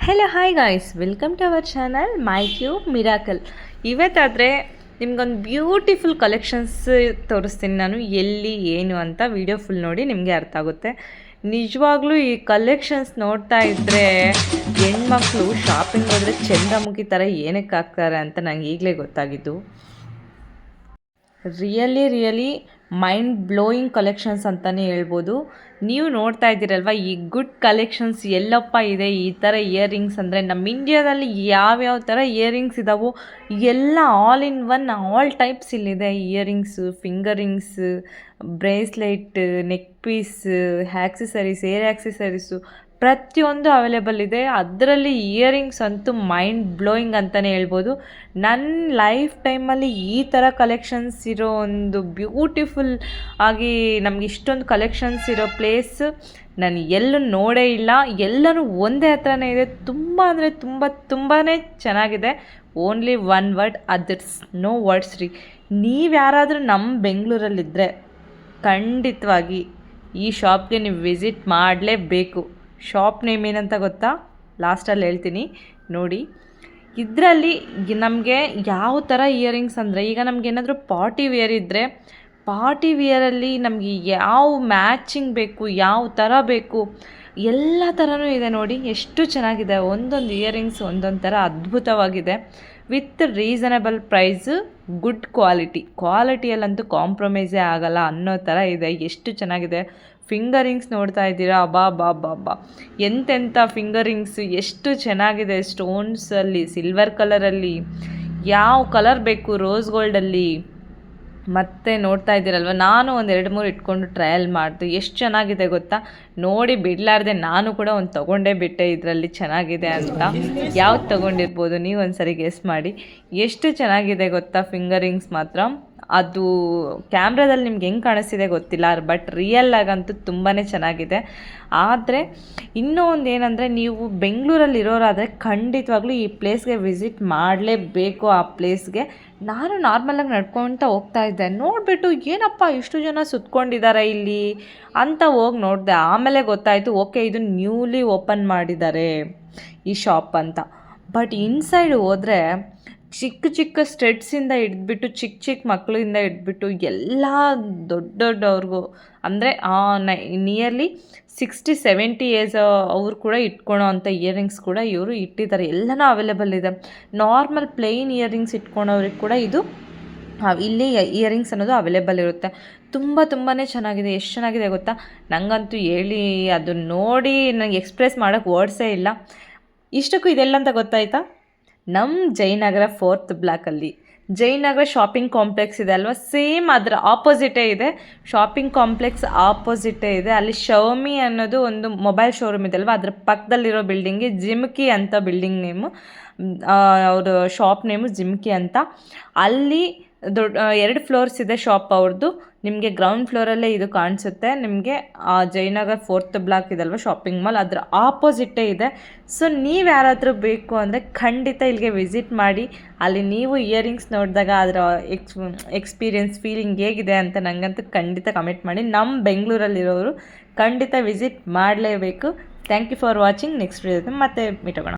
Hello hi guys, welcome to our channel My Tube Miracle. ಇವತ್ತಾದರೆ ನಿಮ್ಗೊಂದು beautiful collections ತೋರಿಸ್ತೀನಿ ನಾನು, ಎಲ್ಲಿ ಏನು ಅಂತ. ವಿಡಿಯೋ ಫುಲ್ ನೋಡಿ, ನಿಮಗೆ ಅರ್ಥ ಆಗುತ್ತೆ. ನಿಜವಾಗ್ಲೂ ಈ ಕಲೆಕ್ಷನ್ಸ್ ನೋಡ್ತಾ ಇದ್ದರೆ ಹೆಣ್ಮಕ್ಳು ಶಾಪಿಂಗ್ ಹೋದರೆ ಚಂದ್ರಮುಖಿ ಥರ ಏನಕ್ಕೆ ಆಗ್ತಾರೆ ಅಂತ ನಂಗೆ ಈಗಲೇ ಗೊತ್ತಾಗಿದ್ದು. ರಿಯಲಿ ಮೈಂಡ್ ಬ್ಲೋಯಿಂಗ್ ಕಲೆಕ್ಷನ್ಸ್ ಅಂತಲೇ ಹೇಳ್ಬೋದು. ನೀವು ನೋಡ್ತಾ ಇದ್ದೀರಲ್ವ, ಈ ಗುಡ್ ಕಲೆಕ್ಷನ್ಸ್ ಎಲ್ಲಪ್ಪ ಇದೆ. ಈ ಥರ ಇಯರಿಂಗ್ಸ್ ಅಂದರೆ ನಮ್ಮ ಇಂಡಿಯಾದಲ್ಲಿ ಯಾವ್ಯಾವ ಥರ ಇಯರಿಂಗ್ಸ್ ಇದ್ದಾವೋ ಎಲ್ಲ all in one, all types ಇಲ್ಲಿದೆ. Earrings, finger rings, bracelet, neck piece, accessories, hair accessories ಪ್ರತಿಯೊಂದು ಅವೈಲೇಬಲ್ ಇದೆ. ಅದರಲ್ಲಿ ಇಯರಿಂಗ್ಸ್ ಅಂತೂ ಮೈಂಡ್ ಬ್ಲೋಯಿಂಗ್ ಅಂತಲೇ ಹೇಳ್ಬೋದು. ನನ್ನ ಲೈಫ್ ಟೈಮಲ್ಲಿ ಈ ಥರ ಕಲೆಕ್ಷನ್ಸ್ ಇರೋ ಒಂದು ಬ್ಯೂಟಿಫುಲ್ ಆಗಿ ನಮ್ಗೆ ಇಷ್ಟೊಂದು ಕಲೆಕ್ಷನ್ಸ್ ಇರೋ ಪ್ಲೇಸ್ ನಾನು ಎಲ್ಲೂ ನೋಡೇ ಇಲ್ಲ. ಎಲ್ಲನೂ ಒಂದೇ ಹತ್ರನೇ ಇದೆ. ತುಂಬ ಅಂದರೆ ತುಂಬಾ ಚೆನ್ನಾಗಿದೆ. Only one word, others no words ರೀ. ನೀವು ಯಾರಾದರೂ ನಮ್ಮ ಬೆಂಗಳೂರಲ್ಲಿದ್ದರೆ ಖಂಡಿತವಾಗಿ ಈ ಶಾಪ್ಗೆ ನೀವು ವಿಸಿಟ್ ಮಾಡಲೇಬೇಕು. ಶಾಪ್ ನೇಮ್ ಏನಂತ ಗೊತ್ತಾ? ಲಾಸ್ಟಲ್ಲಿ ಹೇಳ್ತೀನಿ ನೋಡಿ. ಇದರಲ್ಲಿ ನಮಗೆ ಯಾವ ಥರ ಇಯರಿಂಗ್ಸ್ ಅಂದರೆ, ಈಗ ನಮಗೇನಾದರೂ ಪಾರ್ಟಿ ವೇರ್ ಇದ್ದರೆ, ಪಾರ್ಟಿ ವೇರಲ್ಲಿ ನಮಗೆ ಯಾವ ಮ್ಯಾಚಿಂಗ್ ಬೇಕು, ಯಾವ ಥರ ಬೇಕು, ಎಲ್ಲ ಥರನೂ ಇದೆ ನೋಡಿ. ಎಷ್ಟು ಚೆನ್ನಾಗಿದೆ. ಒಂದೊಂದು ಇಯರಿಂಗ್ಸ್ ಒಂದೊಂದು ಥರ ಅದ್ಭುತವಾಗಿದೆ. ವಿತ್ ರೀಸನಬಲ್ ಪ್ರೈಸು, ಗುಡ್ ಕ್ವಾಲಿಟಿಯಲ್ಲಂತೂ ಕಾಂಪ್ರಮೈಸೇ ಆಗಲ್ಲ ಅನ್ನೋ ಥರ ಇದೆ. ಎಷ್ಟು ಚೆನ್ನಾಗಿದೆ. ಫಿಂಗರಿಂಗ್ಸ್ ನೋಡ್ತಾ ಇದ್ದೀರಾ? ಬಾ ಎಂತೆಂಥ ಫಿಂಗರಿಂಗ್ಸ್, ಎಷ್ಟು ಚೆನ್ನಾಗಿದೆ. ಸ್ಟೋನ್ಸಲ್ಲಿ, ಸಿಲ್ವರ್ ಕಲರಲ್ಲಿ, ಯಾವ ಕಲರ್ ಬೇಕು, ರೋಸ್ ಗೋಲ್ಡಲ್ಲಿ. ಮತ್ತೆ ನೋಡ್ತಾ ಇದ್ದೀರಲ್ವ, ನಾನು ಒಂದು 2-3 ಇಟ್ಕೊಂಡು ಟ್ರಯಲ್ ಮಾಡಿದೆ. ಎಷ್ಟು ಚೆನ್ನಾಗಿದೆ ಗೊತ್ತಾ? ನೋಡಿ ಬಿಡಲಾರ್ದೆ ನಾನು ಕೂಡ ಒಂದು ತೊಗೊಂಡೇ ಬಿಟ್ಟೆ ಇದರಲ್ಲಿ ಚೆನ್ನಾಗಿದೆ ಅಂತ. ಯಾವ್ದು ತೊಗೊಂಡಿರ್ಬೋದು ನೀವು ಒಂದ್ಸರಿ ಗೆಸ್ ಮಾಡಿ. ಎಷ್ಟು ಚೆನ್ನಾಗಿದೆ ಗೊತ್ತಾ ಫಿಂಗರಿಂಗ್ಸ್ ಮಾತ್ರ. ಅದು ಕ್ಯಾಮ್ರಾದಲ್ಲಿ ನಿಮ್ಗೆ ಹೆಂಗೆ ಕಾಣಿಸ್ತಿದೆ ಗೊತ್ತಿಲ್ಲ, ಬಟ್ ರಿಯಲ್ಲಾಗಂತೂ ತುಂಬಾ ಚೆನ್ನಾಗಿದೆ. ಆದರೆ ಇನ್ನೂ ಒಂದು ಏನಂದರೆ, ನೀವು ಬೆಂಗಳೂರಲ್ಲಿ ಇರೋರಾದರೆ ಖಂಡಿತವಾಗ್ಲೂ ಈ ಪ್ಲೇಸ್ಗೆ ವಿಸಿಟ್ ಮಾಡಲೇಬೇಕು. ಆ ಪ್ಲೇಸ್ಗೆ ನಾನು ನಾರ್ಮಲಾಗಿ ನಡ್ಕೊತ ಹೋಗ್ತಾ ಇದ್ದೆ. ನೋಡಿಬಿಟ್ಟು ಏನಪ್ಪ ಇಷ್ಟು ಜನ ಸುತ್ಕೊಂಡಿದ್ದಾರೆ ಇಲ್ಲಿ ಅಂತ ಹೋಗಿ ನೋಡಿದೆ. ಆಮೇಲೆ ಗೊತ್ತಾಯಿತು, ಓಕೆ ಇದು ನ್ಯೂಲಿ ಓಪನ್ ಮಾಡಿದ್ದಾರೆ ಈ ಶಾಪ್ ಅಂತ. ಬಟ್ ಇನ್ಸೈಡ್ ಹೋದರೆ ಚಿಕ್ಕ ಸ್ಟೆಡ್ಸಿಂದ ಹಿಡಿದ್ಬಿಟ್ಟು, ಚಿಕ್ಕ ಮಕ್ಕಳಿಂದ ಹಿಡಿದ್ಬಿಟ್ಟು ಎಲ್ಲ ದೊಡ್ಡವ್ರಿಗೂ, ಅಂದರೆ ನಿಯರ್ಲಿ 60-70 ಏಜ್ ಅವ್ರು ಕೂಡ ಇಟ್ಕೊಳೋ ಅಂಥ ಇಯರಿಂಗ್ಸ್ ಕೂಡ ಇವರು ಇಟ್ಟಿದ್ದಾರೆ. ಎಲ್ಲನೂ ಅವೈಲೇಬಲ್ ಇದೆ. ನಾರ್ಮಲ್ ಪ್ಲೇನ್ ಇಯರಿಂಗ್ಸ್ ಇಟ್ಕೊಳೋರಿಗೆ ಕೂಡ ಇದು ಇಲ್ಲಿ ಇಯರಿಂಗ್ಸ್ ಅನ್ನೋದು ಅವೈಲೇಬಲ್ ಇರುತ್ತೆ. ತುಂಬಾ ಚೆನ್ನಾಗಿದೆ. ಎಷ್ಟು ಚೆನ್ನಾಗಿದೆ ಗೊತ್ತಾ? ನನಗಂತೂ ಹೇಳಿ ಅದು ನೋಡಿ ನನಗೆ ಎಕ್ಸ್ಪ್ರೆಸ್ ಮಾಡೋಕ್ಕೆ ವರ್ಡ್ಸೇ ಇಲ್ಲ. ಇಷ್ಟಕ್ಕೂ ಇದೆಲ್ಲ ಅಂತ ಗೊತ್ತಾಯ್ತಾ? ನಮ್ಮ ಜಯನಗರ 4th ಬ್ಲಾಕಲ್ಲಿ ಜಯನಗರ ಶಾಪಿಂಗ್ ಕಾಂಪ್ಲೆಕ್ಸ್ ಇದೆ ಅಲ್ವಾ, ಸೇಮ್ ಅದರ ಆಪೋಸಿಟೇ ಇದೆ. ಶಾಪಿಂಗ್ ಕಾಂಪ್ಲೆಕ್ಸ್ ಆಪೋಸಿಟೇ ಇದೆ. ಅಲ್ಲಿ ಶೌಮಿ ಅನ್ನೋದು ಒಂದು ಮೊಬೈಲ್ ಶೋರೂಮ್ ಇದೆ ಅಲ್ವಾ, ಅದ್ರ ಪಕ್ಕದಲ್ಲಿರೋ ಬಿಲ್ಡಿಂಗ್ಗೆ ಜಿಮ್ಕಿ ಅಂತ ಬಿಲ್ಡಿಂಗ್ ನೇಮು, ಅವ್ರ ಶಾಪ್ ನೇಮು ಜಿಮ್ಕಿ ಅಂತ. ಅಲ್ಲಿ 2 ಫ್ಲೋರ್ಸ್ ಇದೆ ಶಾಪ್ ಅವ್ರದ್ದು. ನಿಮಗೆ ಗ್ರೌಂಡ್ ಫ್ಲೋರಲ್ಲೇ ಇದು ಕಾಣಿಸುತ್ತೆ. ನಿಮಗೆ ಜಯನಗರ್ 4th ಬ್ಲಾಕ್ ಇದಲ್ವ ಶಾಪಿಂಗ್ ಮಾಲ್, ಅದರ ಆಪೋಸಿಟ್ಟೇ ಇದೆ. ಸೊ ನೀವು ಯಾರಾದರೂ ಬೇಕು ಅಂದರೆ ಖಂಡಿತ ಇಲ್ಲಿಗೆ ವಿಸಿಟ್ ಮಾಡಿ. ಅಲ್ಲಿ ನೀವು ಇಯರಿಂಗ್ಸ್ ನೋಡಿದಾಗ ಅದರ ಎಕ್ಸ್ಪೀರಿಯನ್ಸ್, ಫೀಲಿಂಗ್ ಹೇಗಿದೆ ಅಂತ ನನಗಂತೂ ಖಂಡಿತ ಕಮೆಂಟ್ ಮಾಡಿ. ನಮ್ಮ ಬೆಂಗಳೂರಲ್ಲಿರೋರು ಖಂಡಿತ ವಿಸಿಟ್ ಮಾಡಲೇಬೇಕು. Thank you for watching. Next ವಿಡಿಯೋದಲ್ಲಿ ಮತ್ತೆ ಮೀಟ್ ಆಗೋಣ.